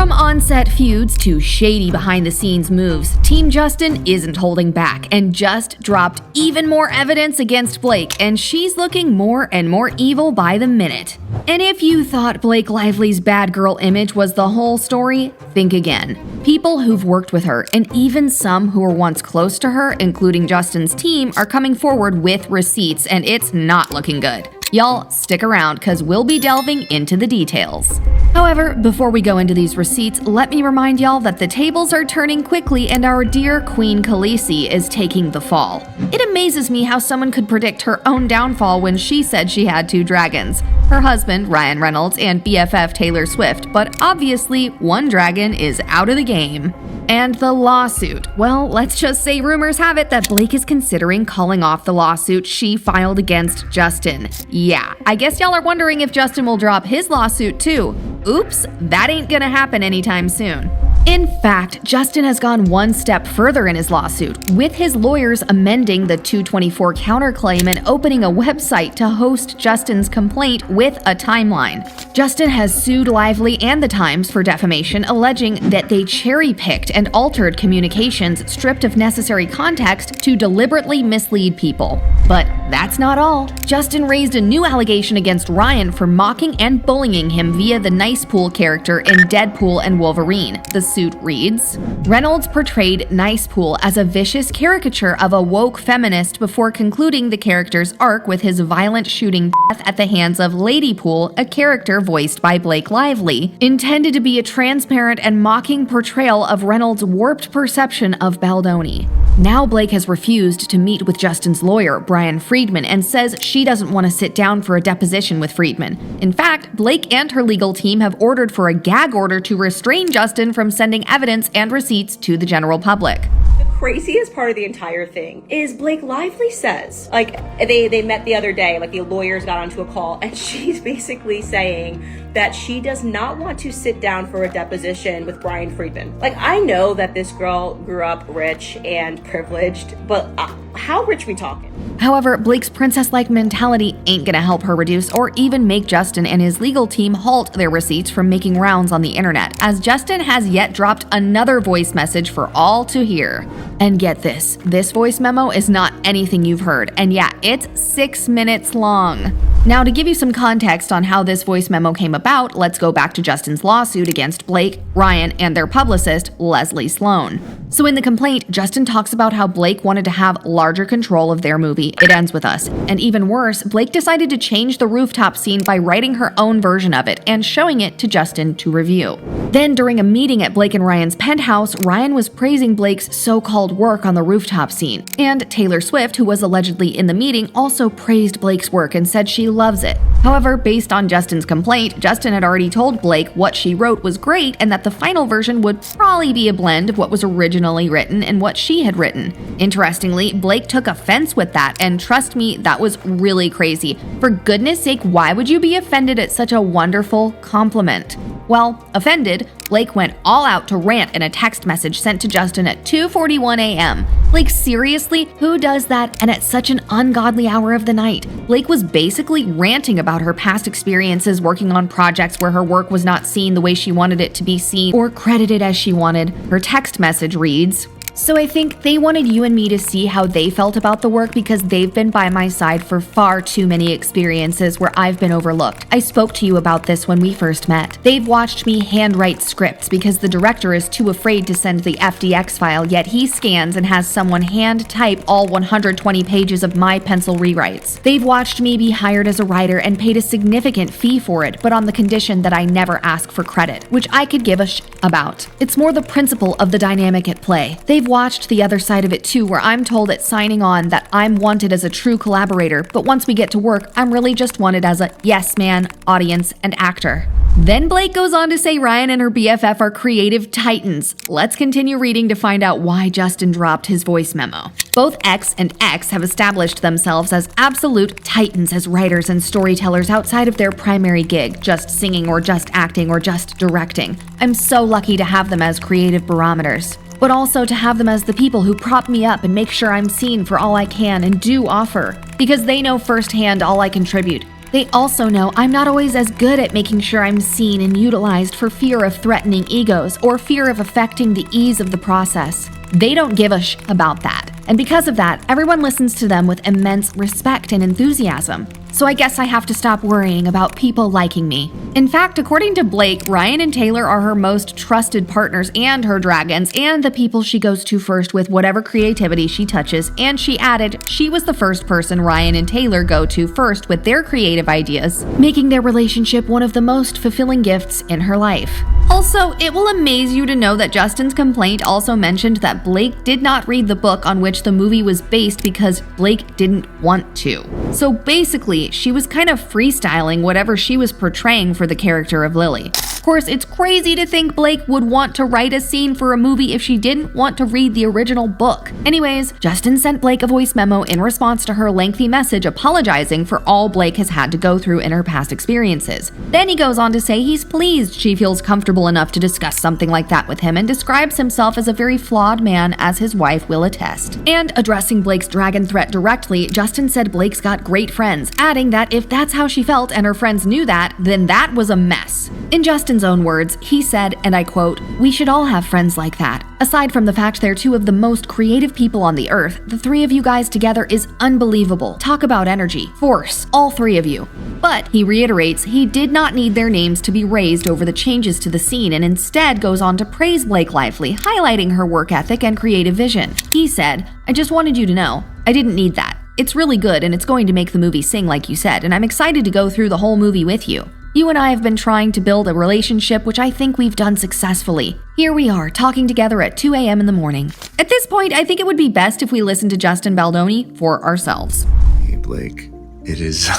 From on-set feuds to shady behind-the-scenes moves, Team Justin isn't holding back and just dropped even more evidence against Blake, and she's looking more and more evil by the minute. And if you thought Blake Lively's bad girl image was the whole story, think again. People who've worked with her, and even some who were once close to her, including Justin's team, are coming forward with receipts, and it's not looking good. Y'all, stick around, cause we'll be delving into the details. However, before we go into these receipts, let me remind y'all that the tables are turning quickly and our dear Queen Khaleesi is taking the fall. It amazes me how someone could predict her own downfall when she said she had 2 dragons, her husband Ryan Reynolds and BFF Taylor Swift, but obviously one dragon is out of the game. And the lawsuit. Well, let's just say rumors have it that Blake is considering calling off the lawsuit she filed against Justin. Yeah, I guess y'all are wondering if Justin will drop his lawsuit too. Oops, that ain't gonna happen anytime soon. In fact, Justin has gone one step further in his lawsuit, with his lawyers amending the 224 counterclaim and opening a website to host Justin's complaint with a timeline. Justin has sued Lively and The Times for defamation, alleging that they cherry-picked and altered communications stripped of necessary context to deliberately mislead people. But that's not all. Justin raised a new allegation against Ryan for mocking and bullying him via the Nicepool character in Deadpool and Wolverine. The suit reads, Reynolds portrayed Nicepool as a vicious caricature of a woke feminist before concluding the character's arc with his violent shooting death at the hands of Ladypool, a character voiced by Blake Lively, intended to be a transparent and mocking portrayal of Reynolds' warped perception of Baldoni. Now Blake has refused to meet with Justin's lawyer, Brian Friedman, and says she doesn't want to sit down for a deposition with Friedman. In fact, Blake and her legal team have ordered for a gag order to restrain Justin from sending evidence and receipts to the general public. The craziest part of the entire thing is Blake Lively says, they met the other day, the lawyers got onto a call, and she's basically saying that she does not want to sit down for a deposition with Brian Friedman. I know that this girl grew up rich and privileged, but how rich we talking? However, Blake's princess-like mentality ain't gonna help her reduce or even make Justin and his legal team halt their receipts from making rounds on the internet, as Justin has yet dropped another voice message for all to hear. And get this voice memo is not anything you've heard, and yeah, it's 6 minutes long. Now, to give you some context on how this voice memo came about, let's go back to Justin's lawsuit against Blake, Ryan, and their publicist, Leslie Sloan. So in the complaint, Justin talks about how Blake wanted to have larger control of their movie, It Ends With Us. And even worse, Blake decided to change the rooftop scene by writing her own version of it and showing it to Justin to review. Then during a meeting at Blake and Ryan's penthouse, Ryan was praising Blake's so-called work on the rooftop scene. And Taylor Swift, who was allegedly in the meeting, also praised Blake's work and said she loves it. However, based on Justin's complaint, Justin had already told Blake what she wrote was great and that the final version would probably be a blend of what was originally written and what she had written. Interestingly, Blake took offense with that, and trust me, that was really crazy. For goodness sake, why would you be offended at such a wonderful compliment? Well, offended, Blake went all out to rant in a text message sent to Justin at 2:41 a.m. Seriously? Who does that and at such an ungodly hour of the night? Blake was basically ranting about her past experiences working on projects where her work was not seen the way she wanted it to be seen or credited as she wanted. Her text message reads, So I think they wanted you and me to see how they felt about the work because they've been by my side for far too many experiences where I've been overlooked. I spoke to you about this when we first met. They've watched me handwrite scripts because the director is too afraid to send the FDX file, yet he scans and has someone hand type all 120 pages of my pencil rewrites. They've watched me be hired as a writer and paid a significant fee for it, but on the condition that I never ask for credit, which I could give a about. It's more the principle of the dynamic at play. They've watched the other side of it too, where I'm told at signing on that I'm wanted as a true collaborator, but once we get to work, I'm really just wanted as a yes man, audience, and actor. Then Blake goes on to say Ryan and her BFF are creative titans. Let's continue reading to find out why Justin dropped his voice memo. Both X and X have established themselves as absolute titans as writers and storytellers outside of their primary gig, just singing or just acting or just directing. I'm so lucky to have them as creative barometers, but also to have them as the people who prop me up and make sure I'm seen for all I can and do offer, because they know firsthand all I contribute. They also know I'm not always as good at making sure I'm seen and utilized for fear of threatening egos or fear of affecting the ease of the process. They don't give a about that. And because of that, everyone listens to them with immense respect and enthusiasm. So I guess I have to stop worrying about people liking me. In fact, according to Blake, Ryan and Taylor are her most trusted partners and her dragons and the people she goes to first with whatever creativity she touches, and she added she was the first person Ryan and Taylor go to first with their creative ideas, making their relationship one of the most fulfilling gifts in her life. Also, it will amaze you to know that Justin's complaint also mentioned that Blake did not read the book on which the movie was based because Blake didn't want to. So basically, she was kind of freestyling whatever she was portraying for the character of Lily. Of course, it's crazy to think Blake would want to write a scene for a movie if she didn't want to read the original book. Anyways, Justin sent Blake a voice memo in response to her lengthy message apologizing for all Blake has had to go through in her past experiences. Then he goes on to say he's pleased she feels comfortable enough to discuss something like that with him and describes himself as a very flawed man, as his wife will attest. And addressing Blake's dragon threat directly, Justin said Blake's got great friends, adding that if that's how she felt and her friends knew that, then that was a mess. In Justin's own words, he said, and I quote, "We should all have friends like that. Aside from the fact they're two of the most creative people on the earth, the three of you guys together is unbelievable. Talk about energy, force, all three of you." But he reiterates he did not need their names to be raised over the changes to the scene and instead goes on to praise Blake Lively, highlighting her work ethic and creative vision. He said, "I just wanted you to know, I didn't need that. It's really good and it's going to make the movie sing like you said, and I'm excited to go through the whole movie with you. You and I have been trying to build a relationship, which I think we've done successfully. Here we are, talking together at 2 a.m. in the morning." At this point, I think it would be best if we listen to Justin Baldoni for ourselves. Hey Blake, it is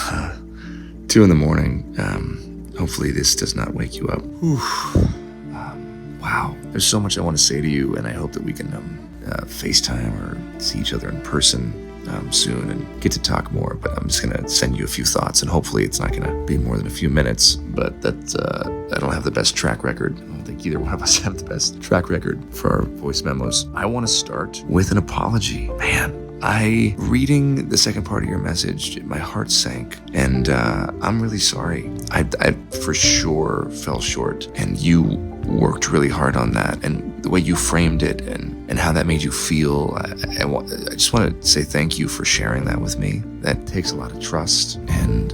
2 in the morning. Hopefully this does not wake you up. Wow, there's so much I want to say to you, and I hope that we can FaceTime or see each other in person soon and get to talk more. But I'm just gonna send you a few thoughts, and hopefully it's not gonna be more than a few minutes. But I don't have the best track record. I don't think either one of us have the best track record for our voice memos. I want to start with an apology. Man, reading the second part of your message, my heart sank, and I'm really sorry. I for sure fell short, and you worked really hard on that, and the way you framed it and how that made you feel. I just want to say thank you for sharing that with me. That takes a lot of trust and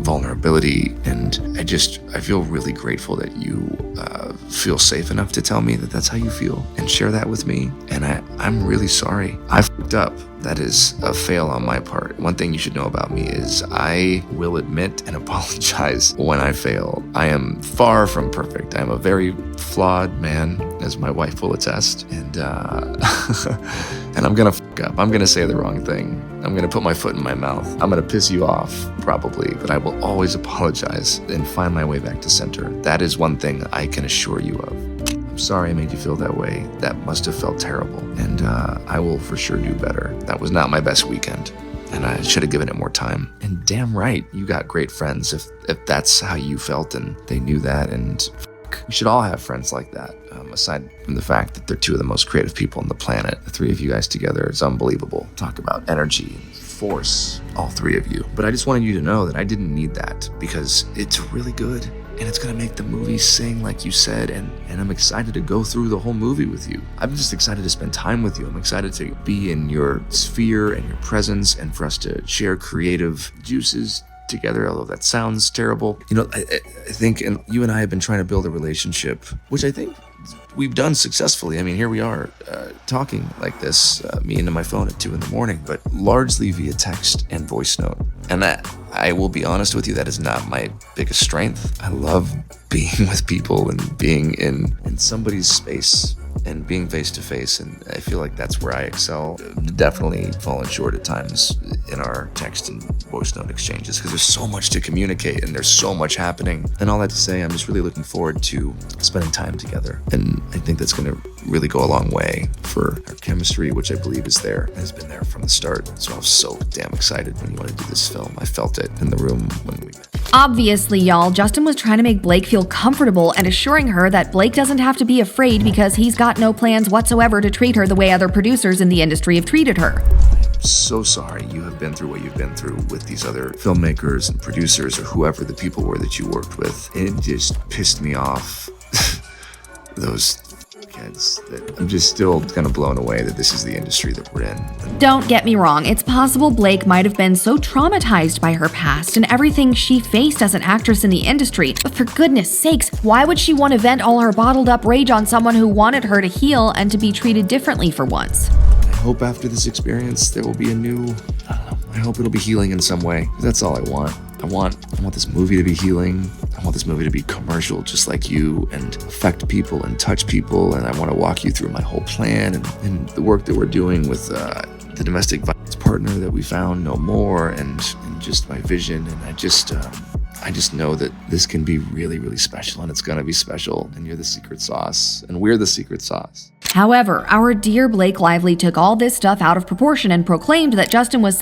vulnerability, and I feel really grateful that you feel safe enough to tell me that that's how you feel and share that with me. And I'm really sorry. I fucked up. That is a fail on my part. One thing you should know about me is I will admit and apologize when I fail. I am far from perfect. I am a very flawed man, as my wife will attest, and and I'm gonna fuck up. I'm gonna say the wrong thing. I'm gonna put my foot in my mouth. I'm gonna piss you off, probably, but I will always apologize and find my way back to center. That is one thing I can assure you of. I'm sorry I made you feel that way. That must have felt terrible, and I will for sure do better. That was not my best weekend, and I should have given it more time. And damn right, you got great friends if that's how you felt and they knew that, and we should all have friends like that. Aside from the fact that they're two of the most creative people on the planet, the three of you guys together is unbelievable. Talk about energy and force, all three of you. But I just wanted you to know that I didn't need that, because it's really good. And it's gonna make the movie sing like you said, and I'm excited to go through the whole movie with you. I'm just excited to spend time with you. I'm excited to be in your sphere and your presence, and for us to share creative juices together, although that sounds terrible. You know, I think, and you and I have been trying to build a relationship, which I think we've done successfully. I mean, here we are talking like this, me into my phone at 2 in the morning, but largely via text and voice note. And that, I will be honest with you, that is not my biggest strength. I love being with people and being in somebody's space and being face to face, and I feel like that's where I excel. Definitely fallen short at times in our text and voice note exchanges, because there's so much to communicate and there's so much happening. And all that to say, I'm just really looking forward to spending time together, and I think that's going to really go a long way for our chemistry, which I believe is there and has been there from the start. So I was so damn excited when you wanted to do this film. I felt it in the room when we met. Obviously, y'all, Justin was trying to make Blake feel comfortable and assuring her that Blake doesn't have to be afraid because he's got no plans whatsoever to treat her the way other producers in the industry have treated her. so sorry you have been through what you've been through with these other filmmakers and producers or whoever the people were that you worked with. It just pissed me off. Those kids, that I'm just still kind of blown away that this is the industry that we're in. Don't get me wrong, it's possible Blake might have been so traumatized by her past and everything she faced as an actress in the industry, but for goodness sakes, why would she want to vent all her bottled up rage on someone who wanted her to heal and to be treated differently for once? I hope after this experience there will be a new, I hope it'll be healing in some way. That's all I want. I want this movie to be healing. I want this movie to be commercial just like you and affect people and touch people. And I want to walk you through my whole plan and the work that we're doing with the domestic violence partner that we found no more and just my vision. And I just know that this can be really, really special and it's going to be special. And you're the secret sauce and we're the secret sauce. However, our dear Blake Lively took all this stuff out of proportion and proclaimed that Justin was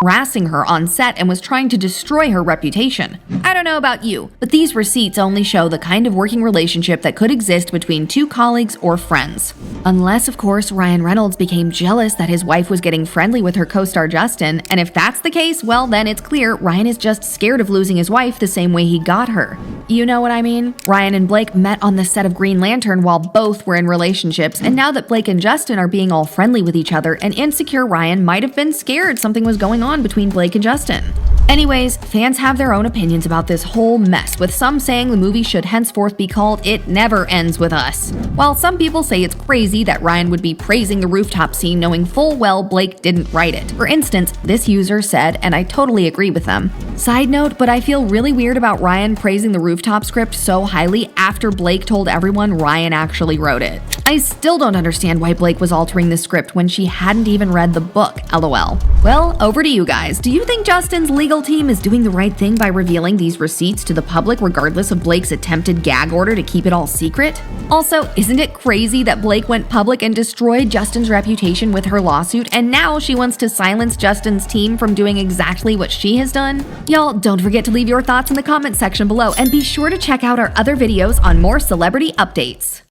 harassing her on set and was trying to destroy her reputation. I don't know about you, but these receipts only show the kind of working relationship that could exist between two colleagues or friends. Unless, of course, Ryan Reynolds became jealous that his wife was getting friendly with her co-star Justin, and if that's the case, well then it's clear Ryan is just scared of losing his wife the same way he got her. You know what I mean? Ryan and Blake met on the set of Green Lantern while both were in relationships, and now that Blake and Justin are being all friendly with each other, an insecure Ryan might have been scared something was going on between Blake and Justin. Anyways, fans have their own opinions about this whole mess, with some saying the movie should henceforth be called It Never Ends With Us, while some people say it's crazy that Ryan would be praising the rooftop scene knowing full well Blake didn't write it. For instance, this user said, and I totally agree with them, "Side note, but I feel really weird about Ryan praising the rooftop script so highly after Blake told everyone Ryan actually wrote it. I still don't understand why Blake was altering the script when she hadn't even read the book, lol." Well, over to you guys. Do you think Justin's legal team is doing the right thing by revealing these receipts to the public regardless of Blake's attempted gag order to keep it all secret? Also, isn't it crazy that Blake went public and destroyed Justin's reputation with her lawsuit, and now she wants to silence Justin's team from doing exactly what she has done? Y'all, don't forget to leave your thoughts in the comment section below, and be sure to check out our other videos on more celebrity updates.